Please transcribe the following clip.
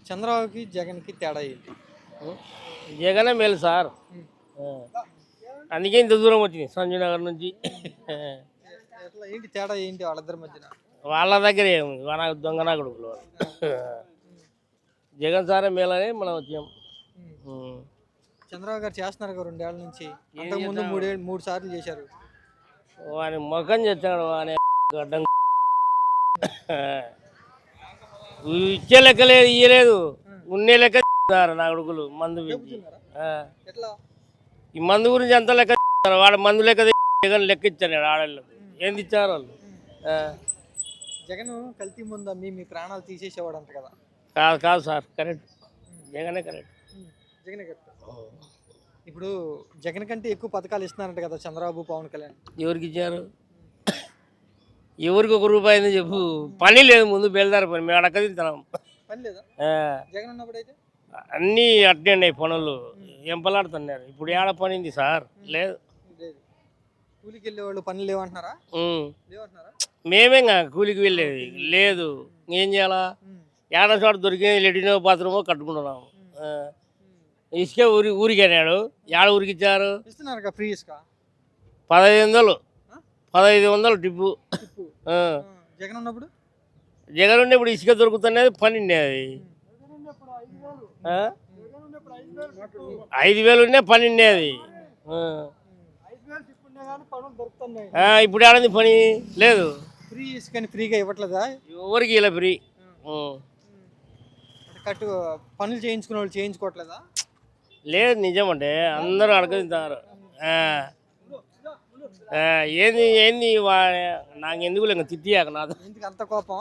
చంద్రబాబుకి జగన్కి తేడా ఏంటి? జగనే మేలు సార్. ఉమ్. అందుకే ఇంత దూరం వచ్చింది సంజయ్ నగర్ నుంచి. ఎట్లా ఏంటి తేడా ఏంటి వాళ్ళిద్దరి మధ్యన? వాళ్ళ దగ్గర ఏముంది, మన దొంగనా కొడుకులు వాళ్ళు. జగన్ సారే మేలని మనం వచ్చాం. ఉమ్. చంద్రబాబు గారు చేస్తున్నారు కదా 2 ఏళ్ల నుంచి. అంతకుముందు 3 సార్లు చేశారు. వాని మొఖం చేస్తాడు వాని గడ్డం. ఇచ్చే లెక్క లేదు, ఇయ్యలేదు. ఉన్నే లెక్క సార్ నా కొడుకులు మందు పెంచి. ఎట్లా? ఈ మందు గురించి అంత లెక్క వాడు మందు లెక్క జగన్ లెక్క ఇచ్చాడు ఆడవాళ్ళకి. ఏంది ఇచ్చారు వాళ్ళు? జగన్ కల్తీ ముందు మీ ప్రాణాలు తీసేసేవాడు అంట కదా. కాదు కాదు సార్, కరెక్ట్. జగనే కరెక్ట్. జగనే కరెక్ట్. ఇప్పుడు జగన్ కంటే ఎక్కువ పథకాలు ఇస్తున్నారంట కదా చంద్రబాబు, పవన్ కళ్యాణ్. ఎవరికి ఇచ్చారు? ఎవరికి 1 రూపాయి అయింది చెప్పు. పని లేదు, ముందు బయలుదేరి పని. మేము అడక్క తింటున్నాం. పని లేదా జగన్ ఉన్నప్పుడు? అయితే అన్నీ అట్నే ఉన్నాయి పనులు. ఎంపలాడుతున్నారు. ఇప్పుడు ఏడ పనింది సార్? లేదు. కూలికి వెళ్ళేవాళ్ళు పనులు లేవంటున్నారా? లేవంటున్నారా? మేమేగా కూలికి వెళ్ళేది లేదు. ఏం చేయాలా? ఏడ చోట దొరికింది లెటినో బాత్రూమో కట్టుకుంటున్నాము. ఇసుకే ఊరికెళ్ళాడు. ఏడ ఊరికి ఇచ్చారు? ఇస్తున్నారు ఫ్రీ ఇసుక 1500 టిప్పు. జగన్ ఉన్నప్పుడు? జగన్ ఉండే ఇప్పుడు ఇసుక దొరుకుతున్నది, పని ఉండేది. 5000 ఉండే పని ఉండేది. ఇప్పుడు ఏడాది పని లేదు. ఫ్రీ ఇసుకని ఫ్రీగా ఇవ్వట్లేదా? ఎవరికి ఇలా ఫ్రీ కట్టు పనులు చేయించుకునే వాళ్ళు చేయించుకోవట్లేదా? లేదు, నిజమంటే అందరూ అడగలుగుతారు. ఏంది ఏంది నాకు ఎందుకు లేక తిట్టియాక నాతో అంత కోపం.